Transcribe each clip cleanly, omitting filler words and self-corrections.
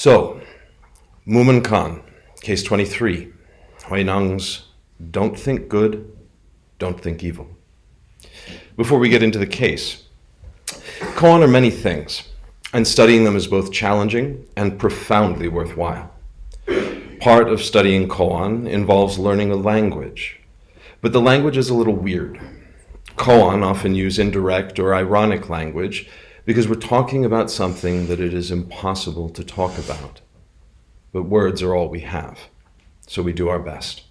So, Mumen Khan, case 23, Huinang's Don't Think Good, Don't Think Evil. Before we get into the case, koan are many things, and studying them is both challenging and profoundly worthwhile. Part of studying koan involves learning a language, but the language is a little weird. Koan often use indirect or ironic language because we're talking about something that it is impossible to talk about. But words are all we have, so we do our best.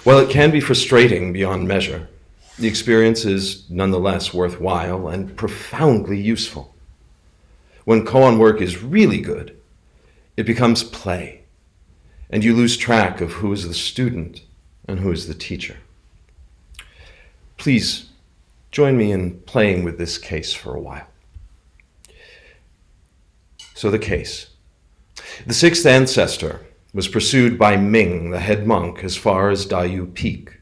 While it can be frustrating beyond measure, the experience is nonetheless worthwhile and profoundly useful. When koan work is really good, it becomes play, and you lose track of who is the student and who is the teacher. Please join me in playing with this case for a while. So the case. The sixth ancestor was pursued by Ming, the head monk, as far as Dayu Peak.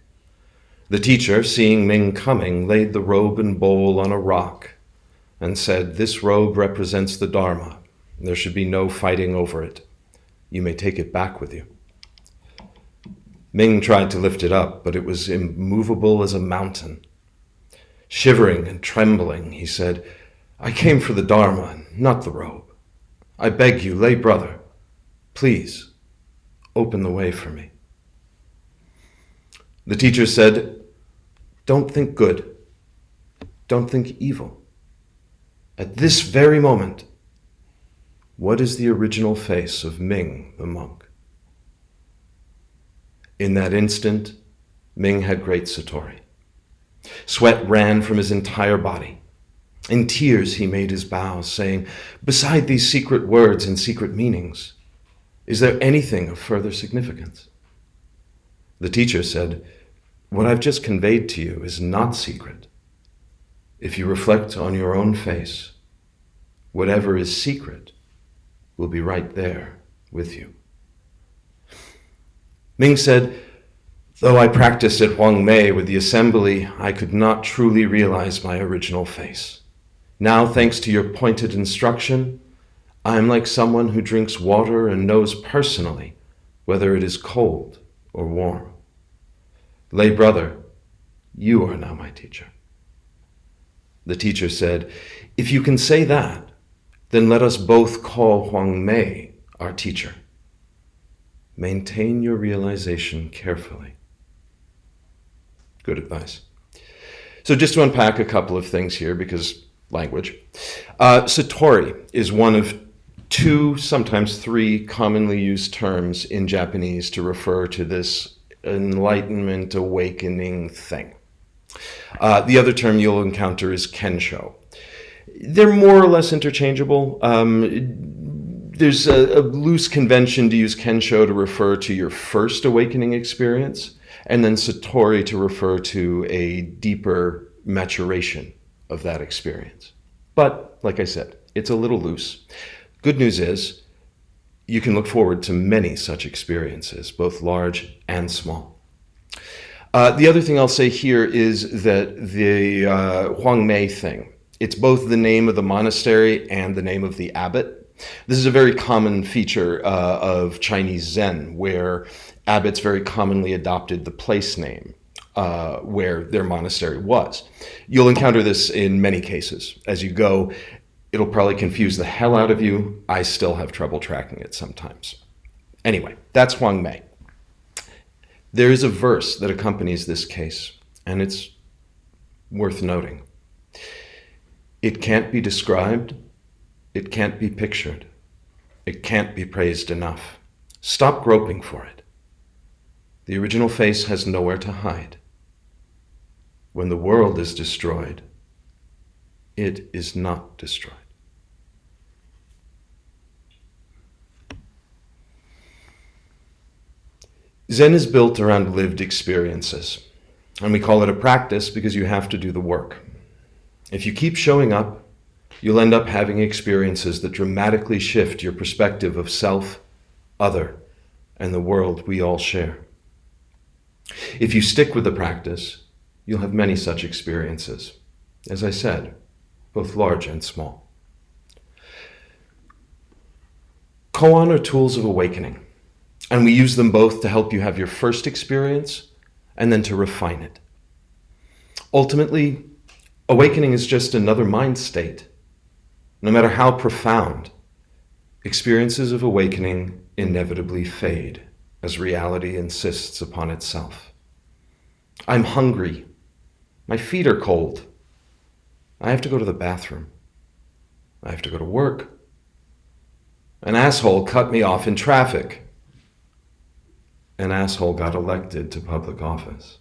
The teacher, seeing Ming coming, laid the robe and bowl on a rock and said, "This robe represents the Dharma. There should be no fighting over it. You may take it back with you." Ming tried to lift it up, but it was immovable as a mountain. Shivering and trembling, he said, "I came for the Dharma, not the robe. I beg you, lay brother, please open the way for me." The teacher said, "Don't think good. Don't think evil. At this very moment, what is the original face of Ming the monk?" In that instant, Ming had great satori. Sweat ran from his entire body. In tears, he made his bows, saying, "Beside these secret words and secret meanings, is there anything of further significance?" The teacher said, "What I've just conveyed to you is not secret. If you reflect on your own face, whatever is secret will be right there with you." Ming said, "Though I practiced at Huangmei with the assembly, I could not truly realize my original face. Now, thanks to your pointed instruction, I am like someone who drinks water and knows personally whether it is cold or warm. Lay brother, you are now my teacher." The teacher said, "If you can say that, then let us both call Huangmei our teacher. Maintain your realization carefully." Good advice. So just to unpack a couple of things here, because language. Satori is one of two, sometimes three, commonly used terms in Japanese to refer to this enlightenment, awakening thing. The other term you'll encounter is kensho. They're more or less interchangeable. There's a loose convention to use kensho to refer to your first awakening experience, and then satori to refer to a deeper maturation of that experience. But, like I said, it's a little loose. Good news is, you can look forward to many such experiences, both large and small. The other thing I'll say here is that the Huangmei thing, it's both the name of the monastery and the name of the abbot. This is a very common feature of Chinese Zen, where abbots very commonly adopted the place name where their monastery was. You'll encounter this in many cases. As you go, it'll probably confuse the hell out of you. I still have trouble tracking it sometimes. Anyway, that's Huangmei. There is a verse that accompanies this case, and it's worth noting. It can't be described. It can't be pictured. It can't be praised enough. Stop groping for it. The original face has nowhere to hide. When the world is destroyed, it is not destroyed. Zen is built around lived experiences, and we call it a practice because you have to do the work. If you keep showing up, you'll end up having experiences that dramatically shift your perspective of self, other, and the world we all share. If you stick with the practice, you'll have many such experiences. As I said, both large and small. Koan are tools of awakening, and we use them both to help you have your first experience and then to refine it. Ultimately, awakening is just another mind state. No matter how profound, experiences of awakening inevitably fade as reality insists upon itself. I'm hungry. My feet are cold. I have to go to the bathroom. I have to go to work. An asshole cut me off in traffic. An asshole got elected to public office.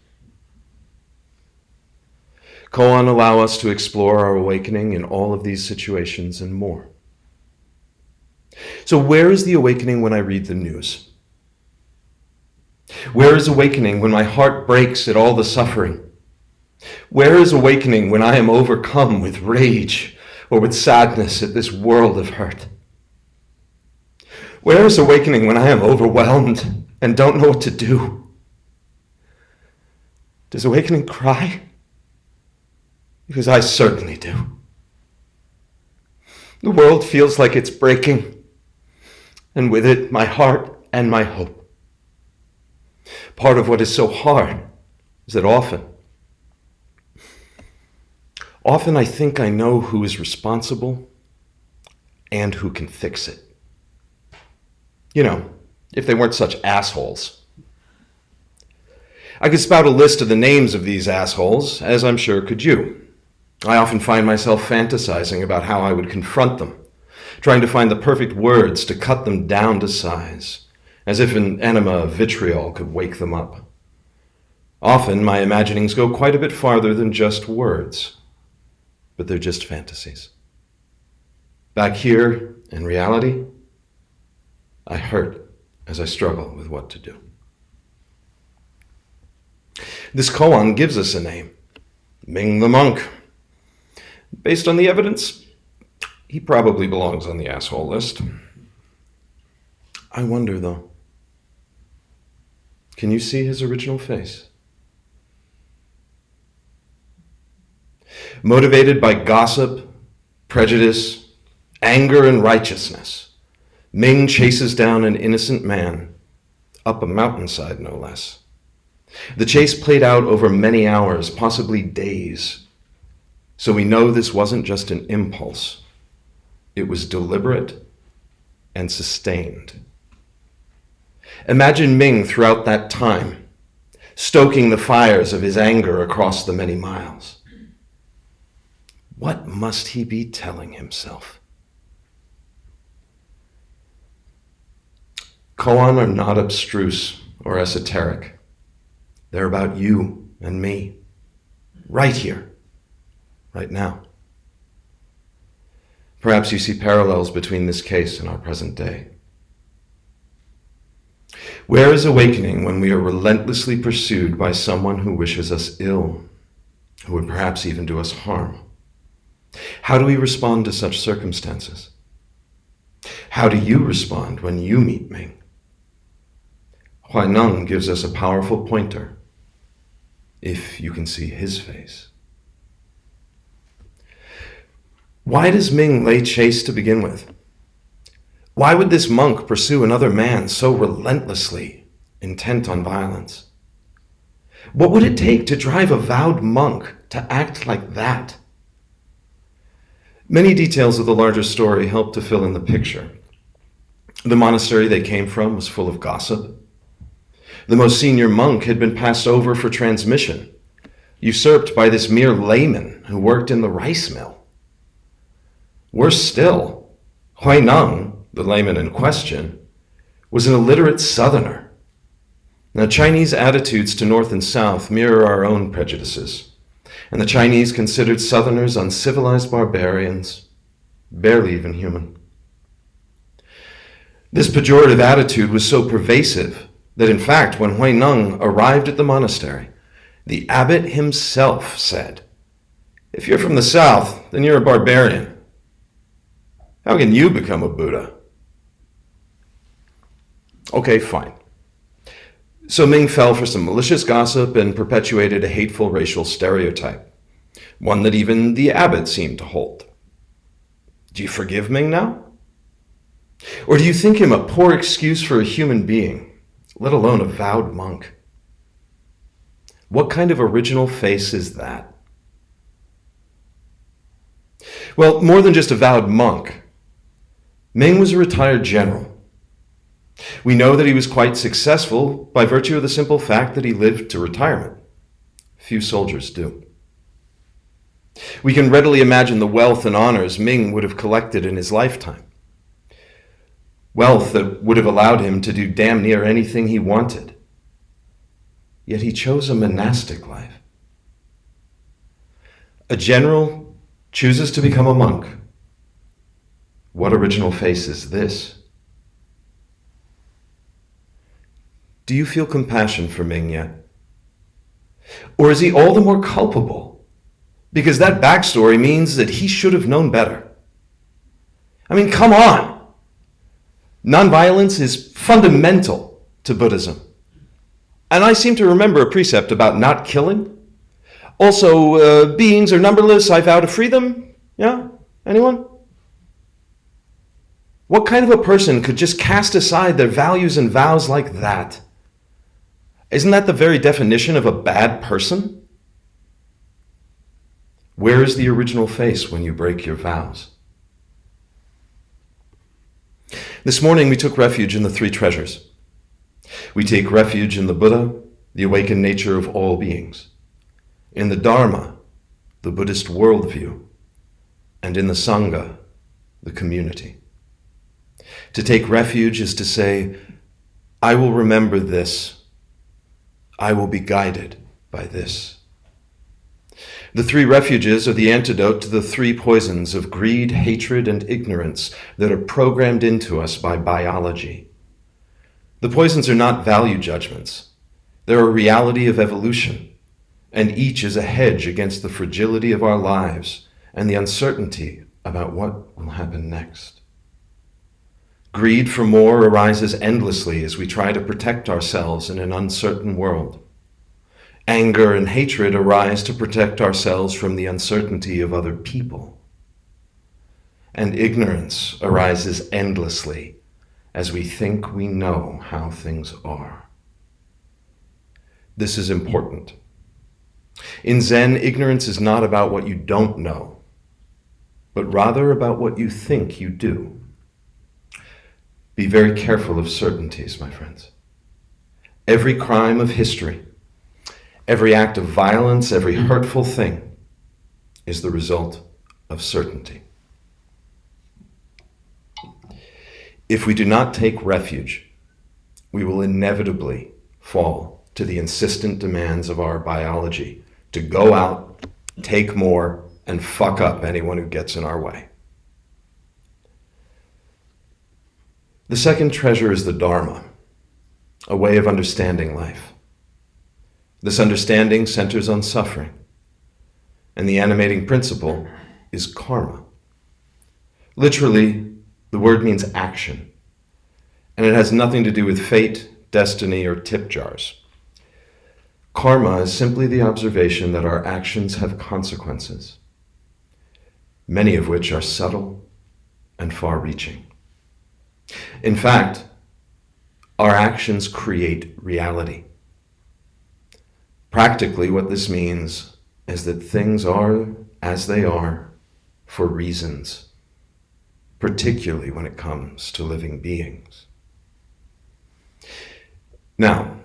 Koan allow us to explore our awakening in all of these situations and more. So where is the awakening when I read the news? Where is awakening when my heart breaks at all the suffering? Where is awakening when I am overcome with rage or with sadness at this world of hurt? Where is awakening when I am overwhelmed and don't know what to do? Does awakening cry? Because I certainly do. The world feels like it's breaking, and with it, my heart and my hope. Part of what is so hard is that often I think I know who is responsible and who can fix it. You know, if they weren't such assholes. I could spout a list of the names of these assholes, as I'm sure could you. I often find myself fantasizing about how I would confront them, trying to find the perfect words to cut them down to size, as if an enema of vitriol could wake them up. Often my imaginings go quite a bit farther than just words, but they're just fantasies. Back here, in reality, I hurt as I struggle with what to do. This koan gives us a name, Ming the monk. Based on the evidence, he probably belongs on the asshole list. I wonder, though, can you see his original face? Motivated by gossip, prejudice, anger, and righteousness, Ming chases down an innocent man, up a mountainside no less. The chase played out over many hours, possibly days. So we know this wasn't just an impulse. It was deliberate and sustained. Imagine Ming throughout that time, stoking the fires of his anger across the many miles. What must he be telling himself? Koan are not abstruse or esoteric. They're about you and me, right here, right now. Perhaps you see parallels between this case and our present day. Where is awakening when we are relentlessly pursued by someone who wishes us ill, who would perhaps even do us harm? How do we respond to such circumstances? How do you respond when you meet Ming? Huineng gives us a powerful pointer, if you can see his face. Why does Ming lay chase to begin with? Why would this monk pursue another man so relentlessly, intent on violence? What would it take to drive a vowed monk to act like that? Many details of the larger story help to fill in the picture. The monastery they came from was full of gossip. The most senior monk had been passed over for transmission, usurped by this mere layman who worked in the rice mill. Worse still, Huineng, the layman in question, was an illiterate southerner. Now, Chinese attitudes to North and South mirror our own prejudices, and the Chinese considered southerners uncivilized barbarians, barely even human. This pejorative attitude was so pervasive that, in fact, when Huineng arrived at the monastery, the abbot himself said, "If you're from the South, then you're a barbarian. How can you become a Buddha?" Okay, fine. So Ming fell for some malicious gossip and perpetuated a hateful racial stereotype, one that even the abbot seemed to hold. Do you forgive Ming now? Or do you think him a poor excuse for a human being, let alone a vowed monk? What kind of original face is that? Well, more than just a vowed monk, Ming was a retired general. We know that he was quite successful by virtue of the simple fact that he lived to retirement. Few soldiers do. We can readily imagine the wealth and honors Ming would have collected in his lifetime. Wealth that would have allowed him to do damn near anything he wanted. Yet he chose a monastic life. A general chooses to become a monk. What original face is this? Do you feel compassion for Ming yet? Or is he all the more culpable? Because that backstory means that he should have known better. I mean, come on! Nonviolence is fundamental to Buddhism. And I seem to remember a precept about not killing. Also, beings are numberless, I vow to free them. Yeah? Anyone? What kind of a person could just cast aside their values and vows like that? Isn't that the very definition of a bad person? Where is the original face when you break your vows? This morning we took refuge in the three treasures. We take refuge in the Buddha, the awakened nature of all beings, in the Dharma, the Buddhist worldview, and in the Sangha, the community. To take refuge is to say, I will remember this. I will be guided by this. The three refuges are the antidote to the three poisons of greed, hatred, and ignorance that are programmed into us by biology. The poisons are not value judgments. They're a reality of evolution, and each is a hedge against the fragility of our lives and the uncertainty about what will happen next. Greed for more arises endlessly as we try to protect ourselves in an uncertain world. Anger and hatred arise to protect ourselves from the uncertainty of other people. And ignorance arises endlessly as we think we know how things are. This is important. In Zen, ignorance is not about what you don't know, but rather about what you think you do. Be very careful of certainties, my friends. Every crime of history, every act of violence, every hurtful thing is the result of certainty. If we do not take refuge, we will inevitably fall to the insistent demands of our biology to go out, take more, and fuck up anyone who gets in our way. The second treasure is the Dharma, a way of understanding life. This understanding centers on suffering, and the animating principle is karma. Literally, the word means action, and it has nothing to do with fate, destiny, or tip jars. Karma is simply the observation that our actions have consequences, many of which are subtle and far-reaching. In fact, our actions create reality. Practically, what this means is that things are as they are for reasons, particularly when it comes to living beings. Now,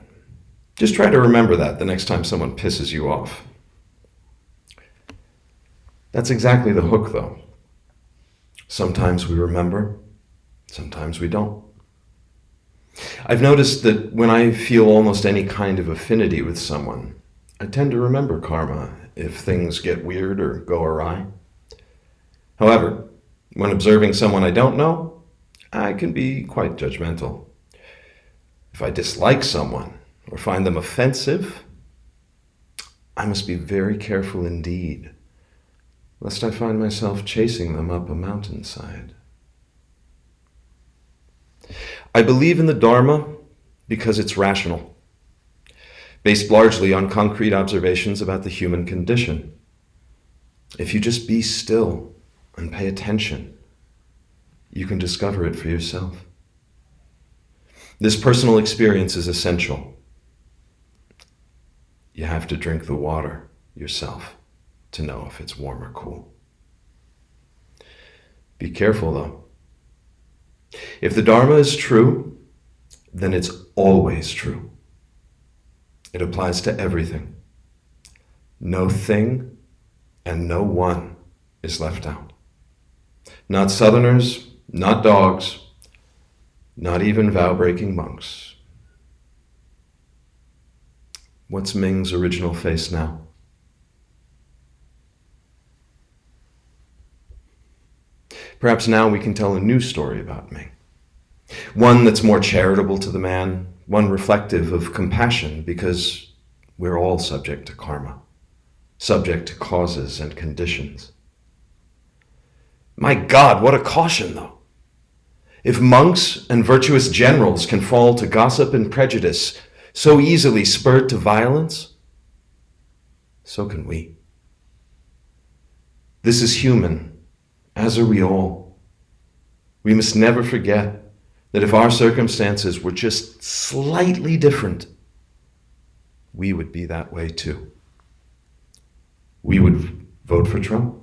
just try to remember that the next time someone pisses you off. That's exactly the hook, though. Sometimes we remember, sometimes we don't. I've noticed that when I feel almost any kind of affinity with someone, I tend to remember karma if things get weird or go awry. However, when observing someone I don't know, I can be quite judgmental. If I dislike someone or find them offensive, I must be very careful indeed, lest I find myself chasing them up a mountainside. I believe in the Dharma because it's rational, based largely on concrete observations about the human condition. If you just be still and pay attention, you can discover it for yourself. This personal experience is essential. You have to drink the water yourself to know if it's warm or cool. Be careful, though. If the Dharma is true, then it's always true. It applies to everything. No thing and no one is left out. Not Southerners, not dogs, not even vow-breaking monks. What's Ming's original face now? Perhaps now we can tell a new story about Ming. One that's more charitable to the man, one reflective of compassion, because we're all subject to karma, subject to causes and conditions. My God, what a caution, though. If monks and virtuous generals can fall to gossip and prejudice, so easily spurred to violence, so can we. This is human, as are we all. We must never forget that if our circumstances were just slightly different, we would be that way too. We would vote for Trump.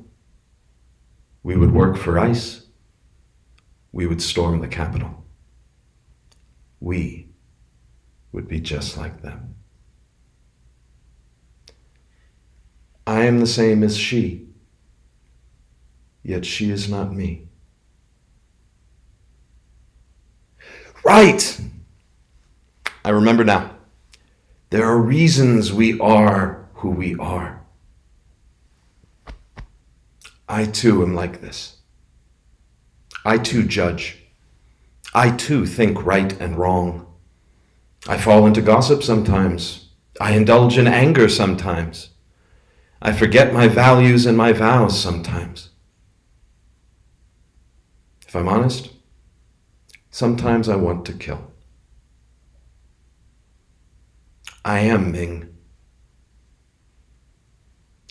We would work for ICE. We would storm the Capitol. We would be just like them. I am the same as she, yet she is not me. Right! I remember now. There are reasons we are who we are. I too am like this. I too judge. I too think right and wrong. I fall into gossip sometimes. I indulge in anger sometimes. I forget my values and my vows sometimes. If I'm honest, sometimes I want to kill. I am Ming.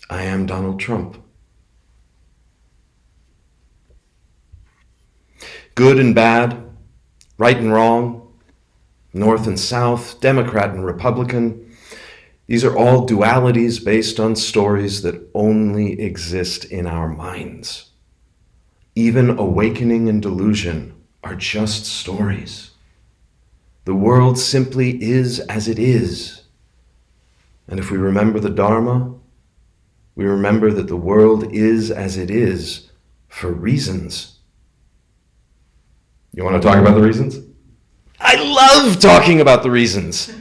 I am Donald Trump. Good and bad, right and wrong, North and South, Democrat and Republican. These are all dualities based on stories that only exist in our minds. Even awakening and delusion are just stories. The world simply is as it is. And if we remember the Dharma, we remember that the world is as it is for reasons. You want to talk about the reasons? I love talking about the reasons.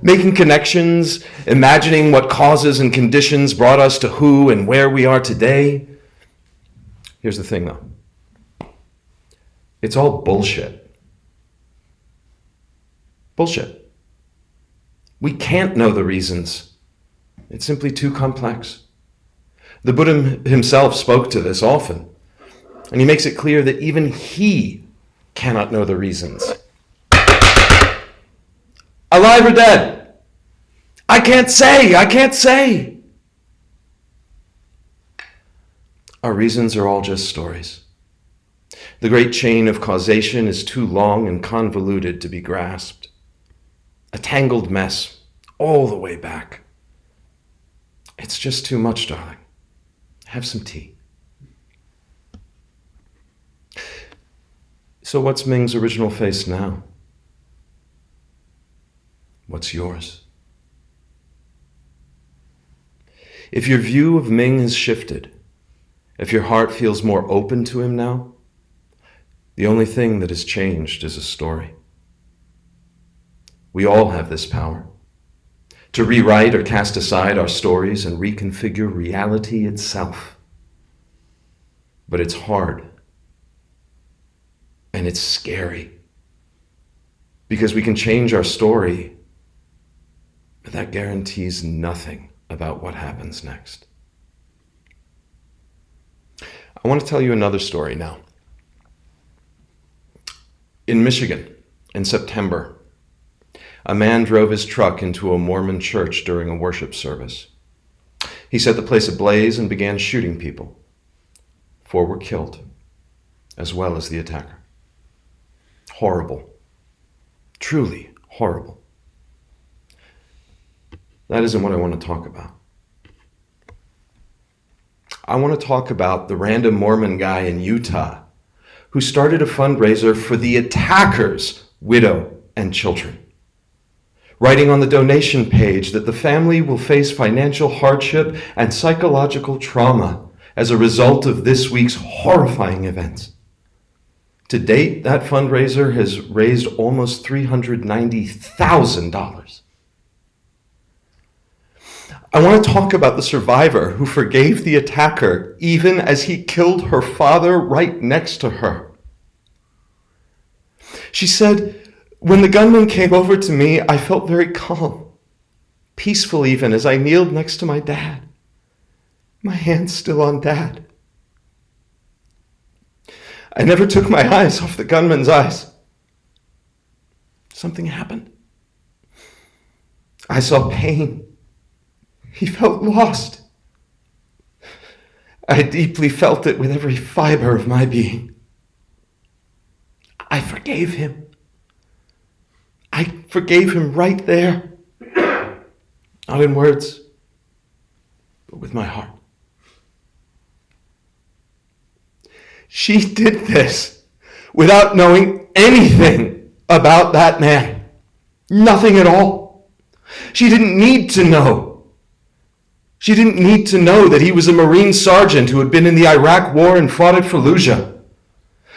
Making connections, imagining what causes and conditions brought us to who and where we are today. Here's the thing, though. It's all bullshit. Bullshit. We can't know the reasons. It's simply too complex. The Buddha himself spoke to this often, and he makes it clear that even he cannot know the reasons. Alive or dead? I can't say. Our reasons are all just stories. The great chain of causation is too long and convoluted to be grasped. A tangled mess all the way back. It's just too much, darling. Have some tea. So what's Ming's original face now? What's yours? If your view of Ming has shifted, if your heart feels more open to him now, the only thing that has changed is a story. We all have this power to rewrite or cast aside our stories and reconfigure reality itself. But it's hard. And it's scary. Because we can change our story, but that guarantees nothing about what happens next. I want to tell you another story now. In Michigan, in September, a man drove his truck into a Mormon church during a worship service. He set the place ablaze and began shooting people. 4 were killed. as well as the attacker. Horrible. Truly horrible. That isn't what I want to talk about. I want to talk about the random Mormon guy in Utah who started a fundraiser for the attacker's widow and children, writing on the donation page that the family will face financial hardship and psychological trauma as a result of this week's horrifying events. To date, that fundraiser has raised almost $390,000. I want to talk about the survivor who forgave the attacker even as he killed her father right next to her. She said, "When the gunman came over to me, I felt very calm, peaceful even as I kneeled next to my dad, my hand still on Dad. I never took my eyes off the gunman's eyes. Something happened. I saw pain. He felt lost. I deeply felt it with every fiber of my being. I forgave him. I forgave him right there. Not in words, but with my heart." She did this without knowing anything about that man. Nothing at all. She didn't need to know. She didn't need to know that he was a Marine sergeant who had been in the Iraq War and fought at Fallujah.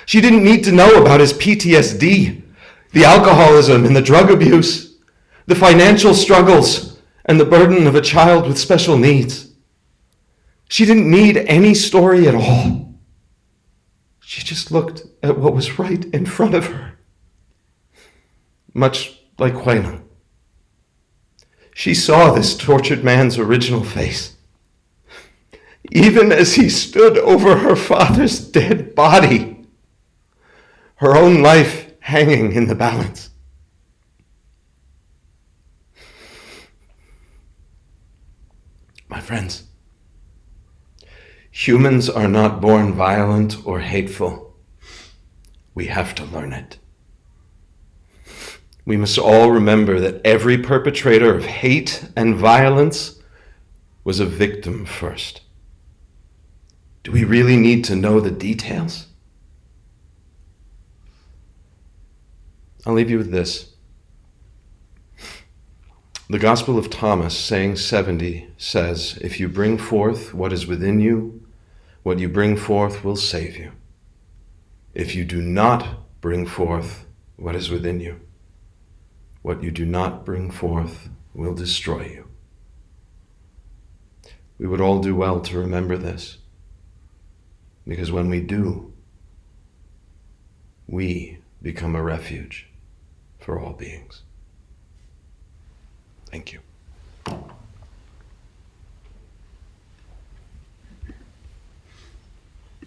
She didn't need to know about his PTSD, the alcoholism and the drug abuse, the financial struggles, and the burden of a child with special needs. She didn't need any story at all. She just looked at what was right in front of her, much like Huayna. She saw this tortured man's original face, even as he stood over her father's dead body, her own life hanging in the balance. My friends, humans are not born violent or hateful. We have to learn it. We must all remember that every perpetrator of hate and violence was a victim first. Do we really need to know the details? I'll leave you with this. The Gospel of Thomas, saying 70, says, "If you bring forth what is within you, what you bring forth will save you. If you do not bring forth what is within you, what you do not bring forth will destroy you." We would all do well to remember this, because when we do, we become a refuge for all beings. Thank you.